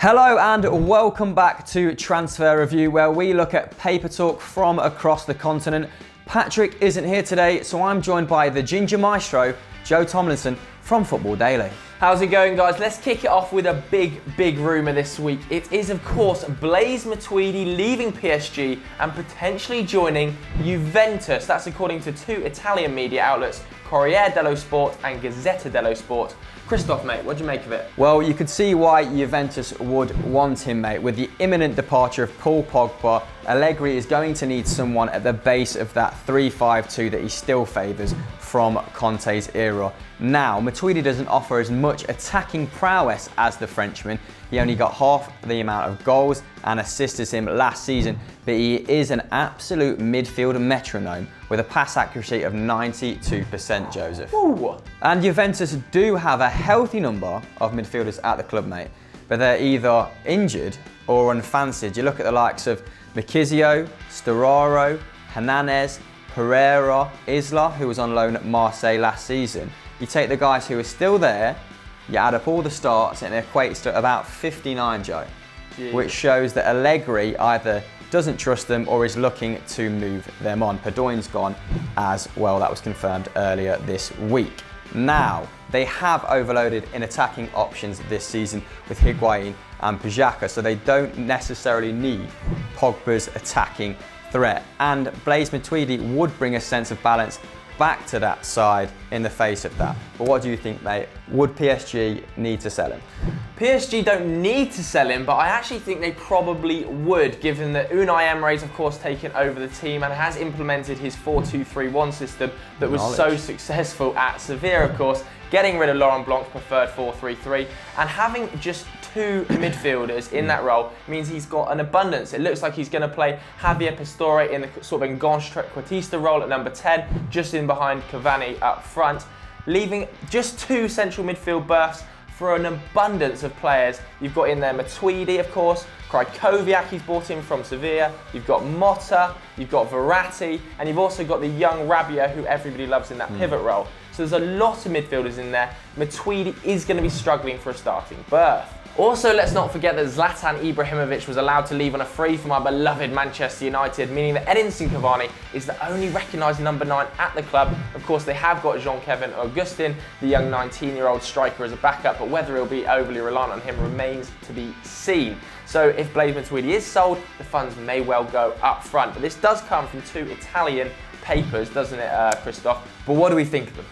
Hello and welcome back to Transfer Review, where we look at paper talk from across the continent. Patrick isn't here today, so I'm joined by the Ginger Maestro, Joe Tomlinson from Football Daily. How's it going, guys? Let's kick it off with a big rumour this week. It is, of course, Blaise Matuidi leaving PSG and potentially joining Juventus. That's according to two Italian media outlets, Corriere dello Sport and Gazzetta dello Sport. Christoph, mate, what do you make of it? Well, you could see why Juventus would want him, mate. With the imminent departure of Paul Pogba, Allegri is going to need someone at the base of that 3-5-2 that he still favours from Conte's era. Now, Matuidi doesn't offer as much attacking prowess as the Frenchman. He only got half the amount of goals and assists as him last season, but he is an absolute midfield metronome with a pass accuracy of 92%, Joseph. Ooh. And Juventus do have a healthy number of midfielders at the club, mate, but they're either injured or unfancied. You look at the likes of Marchisio, Storaro, Hernandez, Pereira, Isla, who was on loan at Marseille last season. You take the guys who are still there, you add up all the starts, and it equates to about 59, Joe. Jeez. Which shows that Allegri either doesn't trust them or is looking to move them on. Perdoin's gone as well. That was confirmed earlier this week. Now, they have overloaded in attacking options this season with Higuain and Xhaka, so they don't necessarily need Pogba's attacking threat. And Blaise Matuidi would bring a sense of balance back to that side in the face of that. But what do you think, mate? Would PSG need to sell him? PSG don't need to sell him, but I actually think they probably would, given that Unai Emery's of course taken over the team and has implemented his 4-2-3-1 system that was so successful at Sevilla, of course, getting rid of Laurent Blanc's preferred 4-3-3 and having just two midfielders in that role means he's got an abundance. It looks like he's going to play Javier Pastore in the sort of enganche trequartista role at number 10, just in behind Cavani up front, leaving just two central midfield berths for an abundance of players. You've got in there Matuidi, of course, Krykowiak he's brought in from Sevilla, you've got Motta, you've got Verratti, and you've also got the young Rabiot, who everybody loves in that pivot role. So there's a lot of midfielders in there. Matuidi is going to be struggling for a starting berth. Also, let's not forget that Zlatan Ibrahimovic was allowed to leave on a free from our beloved Manchester United, meaning that Edison Cavani is the only recognised number 9 at the club. Of course, they have got Jean-Kevin Augustin, the young 19-year-old striker, as a backup, but whether he'll be overly reliant on him remains to be seen. So if Blaise Matuidi is sold, the funds may well go up front. But this does come from two Italian papers, doesn't it, Christoph? But what do we think of them?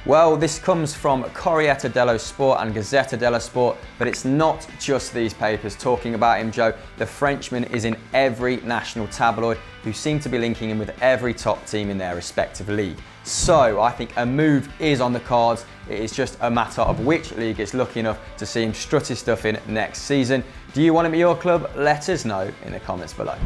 Well, this comes from Corriere dello Sport and Gazzetta dello Sport, but it's not just these papers talking about him, Joe. The Frenchman is in every national tabloid, who seem to be linking him with every top team in their respective league. So I think a move is on the cards. It is just a matter of which league is lucky enough to see him strut his stuff in next season. Do you want him at your club? Let us know in the comments below.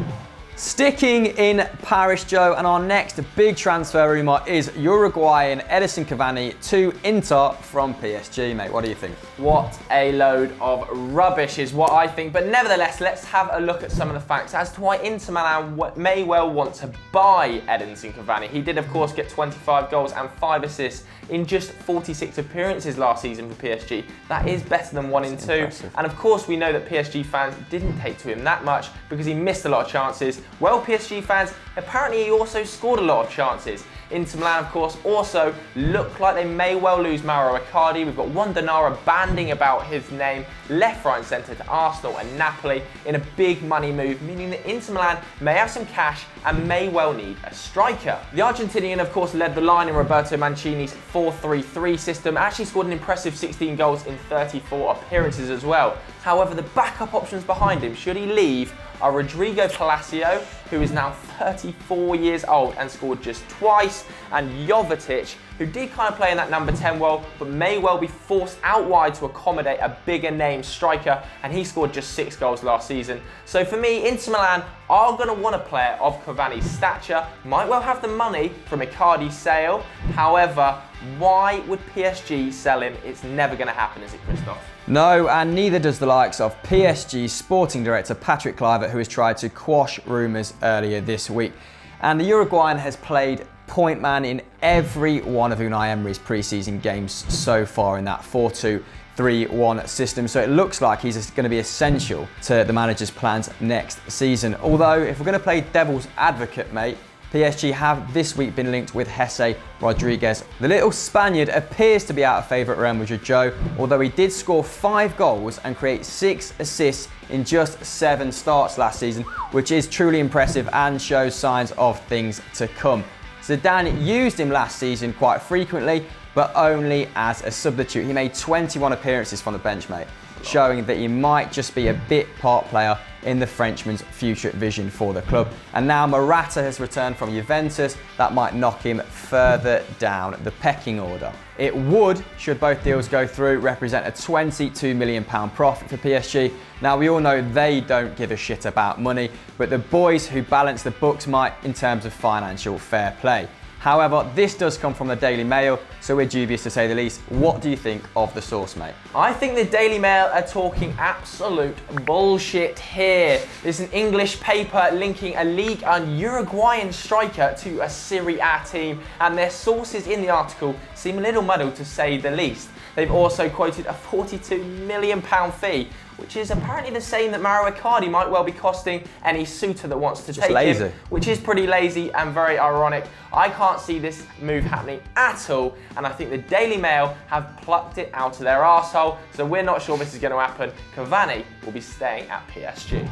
Sticking in Paris, Joe, and our next big transfer rumour is Uruguayan Edison Cavani to Inter from PSG, mate. What do you think? What a load of rubbish is what I think, but nevertheless, let's have a look at some of the facts as to why Inter Milan may well want to buy Edison Cavani. He did, of course, get 25 goals and 5 assists in just 46 appearances last season for PSG. That is better than 1 in 2. Impressive. And of course, we know that PSG fans didn't take to him that much because he missed a lot of chances. Well, PSG fans, apparently he also scored a lot of chances. Inter Milan, of course, also look like they may well lose Mauro Icardi. We've got Wandanara banding about his name left, right and centre to Arsenal and Napoli in a big money move, meaning that Inter Milan may have some cash and may well need a striker. The Argentinian, of course, led the line in Roberto Mancini's 4-3-3 system, actually scored an impressive 16 goals in 34 appearances as well. However, the backup options behind him, should he leave, are Rodrigo Palacio, who is now 34 years old and scored just twice, and Jovetic, who did kind of play in that number 10 role, but may well be forced out wide to accommodate a bigger name striker, and he scored just 6 goals last season. So for me, Inter Milan are going to want a player of Cavani's stature, might well have the money from Icardi's sale. However, why would PSG sell him? It's never going to happen, is it, Christoph? No, and neither does the likes of PSG's sporting director Patrick Kluivert, who has tried to quash rumours earlier this week. And the Uruguayan has played point man in every one of Unai Emery's pre-season games so far in that 4-2 4-2-3-1 system, so it looks like he's going to be essential to the manager's plans next season. Although, if we're going to play devil's advocate, mate, PSG have this week been linked with Jesse Rodriguez. The little Spaniard appears to be out of favour at Real Madrid, Joe, although he did score 5 goals and create 6 assists in just 7 starts last season, which is truly impressive and shows signs of things to come. Zidane used him last season quite frequently, but only as a substitute. He made 21 appearances from the bench, mate, showing that he might just be a bit part player in the Frenchman's future vision for the club. And now Morata has returned from Juventus. That might knock him further down the pecking order. It would, should both deals go through, represent a £22 million profit for PSG. Now, we all know they don't give a shit about money, but the boys who balance the books might in terms of financial fair play. However, this does come from the Daily Mail, so we're dubious to say the least. What do you think of the source, mate? I think the Daily Mail are talking absolute bullshit here. There's an English paper linking a Ligue 1 Uruguayan striker to a Serie A team, and their sources in the article seem a little muddled to say the least. They've also quoted a £42 million fee, which is apparently the same that Mauro Icardi might well be costing any suitor that wants to take him, which is pretty lazy and very ironic. I can't see this move happening at all, and I think the Daily Mail have plucked it out of their arsehole, so we're not sure this is going to happen. Cavani will be staying at PSG.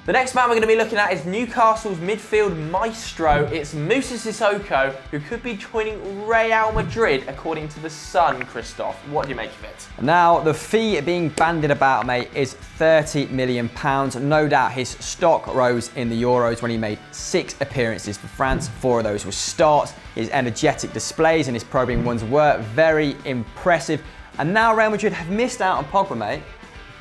The next man we're going to be looking at is Newcastle's midfield maestro. It's Moussa Sissoko, who could be joining Real Madrid, according to The Sun, Christoph. What do you make of it? Now, the fee being bandied about, mate, is £30 million. No doubt his stock rose in the Euros when he made 6 appearances for France. 4 of those were starts. His energetic displays and his probing ones were very impressive. And now Real Madrid have missed out on Pogba, mate.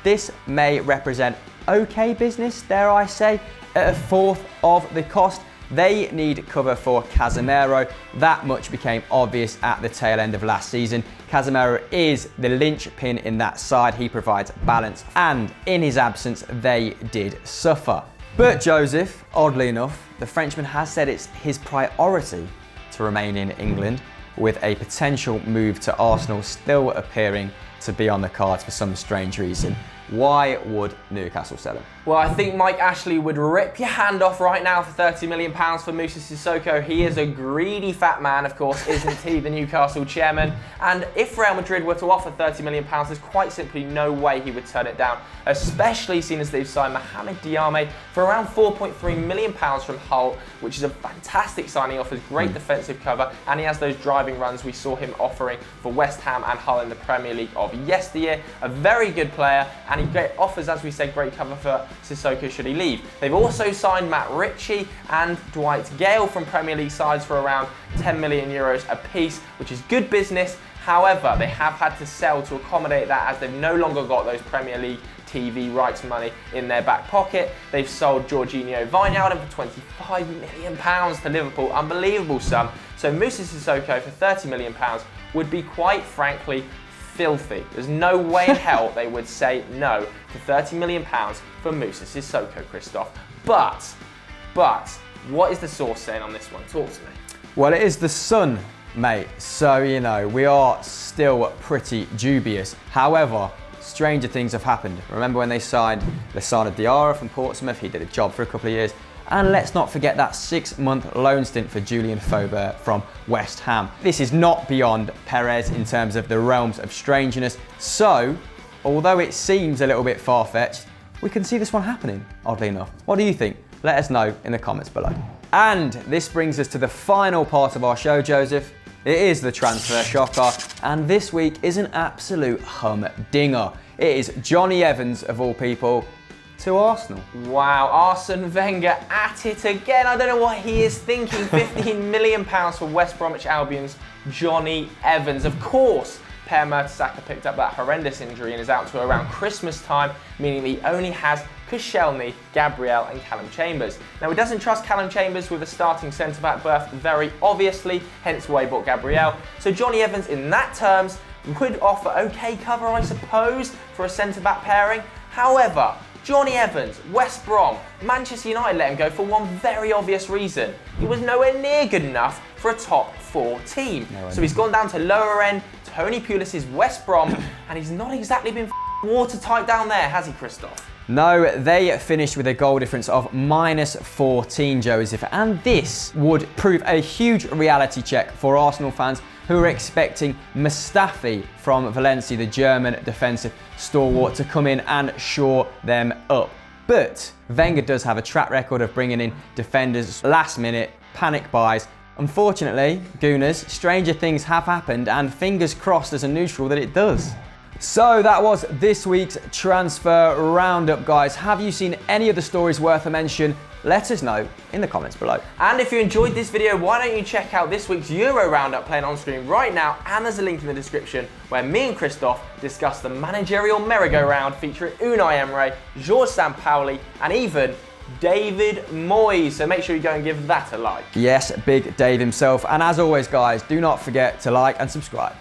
This may represent okay business, dare I say, at a fourth of the cost. They need cover for Casemiro. That much became obvious at the tail end of last season. Casemiro is the linchpin in that side. He provides balance, and in his absence, they did suffer. But Joseph, oddly enough, the Frenchman has said it's his priority to remain in England, with a potential move to Arsenal still appearing to be on the cards for some strange reason. Why would Newcastle sell him? Well, I think Mike Ashley would rip your hand off right now for £30 million for Moussa Sissoko. He is a greedy fat man, of course, isn't he, the Newcastle chairman? And if Real Madrid were to offer £30 million, there's quite simply no way he would turn it down, especially seeing as they've signed Mohamed Diame for around £4.3 million from Hull, which is a fantastic signing, offers great defensive cover, and he has those driving runs we saw him offering for West Ham and Hull in the Premier League of yesteryear. A very good player, and he offers, as we said, great cover for Sissoko should he leave. They've also signed Matt Ritchie and Dwight Gale from Premier League sides for around €10 million apiece, which is good business. However, they have had to sell to accommodate that, as they've no longer got those Premier League TV rights money in their back pocket. They've sold Jorginho Wijnaldum for £25 million to Liverpool. Unbelievable sum. So Moussa Sissoko for £30 million would be, quite frankly, filthy. There's no way in hell they would say no to £30 million for Moussa Sissoko, Christoph. But, what is the source saying on this one? Talk to me. Well, it is The Sun, mate. So, you know, we are still pretty dubious. However, stranger things have happened. Remember when they signed Lassana Diarra from Portsmouth? He did a job for a couple of years. And let's not forget that 6-month loan stint for Julian Faubert from West Ham. This is not beyond Perez in terms of the realms of strangeness. So, although it seems a little bit far-fetched, we can see this one happening, oddly enough. What do you think? Let us know in the comments below. And this brings us to the final part of our show, Joseph. It is the transfer shocker, and this week is an absolute humdinger. It is Johnny Evans, of all people, to Arsenal. Wow, Arsene Wenger at it again. I don't know what he is thinking. £15 million for West Bromwich Albion's Johnny Evans. Of course, Per Mertesacker picked up that horrendous injury and is out to around Christmas time, meaning he only has Koscielny, Gabriel and Callum Chambers. Now, he doesn't trust Callum Chambers with a starting centre-back berth, very obviously, hence why he bought Gabriel. So Johnny Evans, in that terms, would offer okay cover, I suppose, for a centre-back pairing. However, Johnny Evans, West Brom, Manchester United let him go for one very obvious reason. He was nowhere near good enough for a top 4 team. So he's gone down to lower end Tony Pulis's West Brom, and he's not exactly been watertight down there, has he, Christoph? No, they finished with a goal difference of -14, Joseph, and this would prove a huge reality check for Arsenal fans who are expecting Mustafi from Valencia, the German defensive stalwart, to come in and shore them up. But Wenger does have a track record of bringing in defenders last minute, panic buys. Unfortunately, Gooners, stranger things have happened, and fingers crossed as a neutral that it does. So that was this week's transfer roundup, guys. Have you seen any of the stories worth a mention? Let us know in the comments below. And if you enjoyed this video, why don't you check out this week's Euro roundup playing on screen right now, and there's a link in the description where me and Christoph discuss the managerial merry-go-round featuring Unai Emery, Jorge Sampaoli, and even David Moyes. So make sure you go and give that a like. Yes, Big Dave himself. And as always, guys, do not forget to like and subscribe.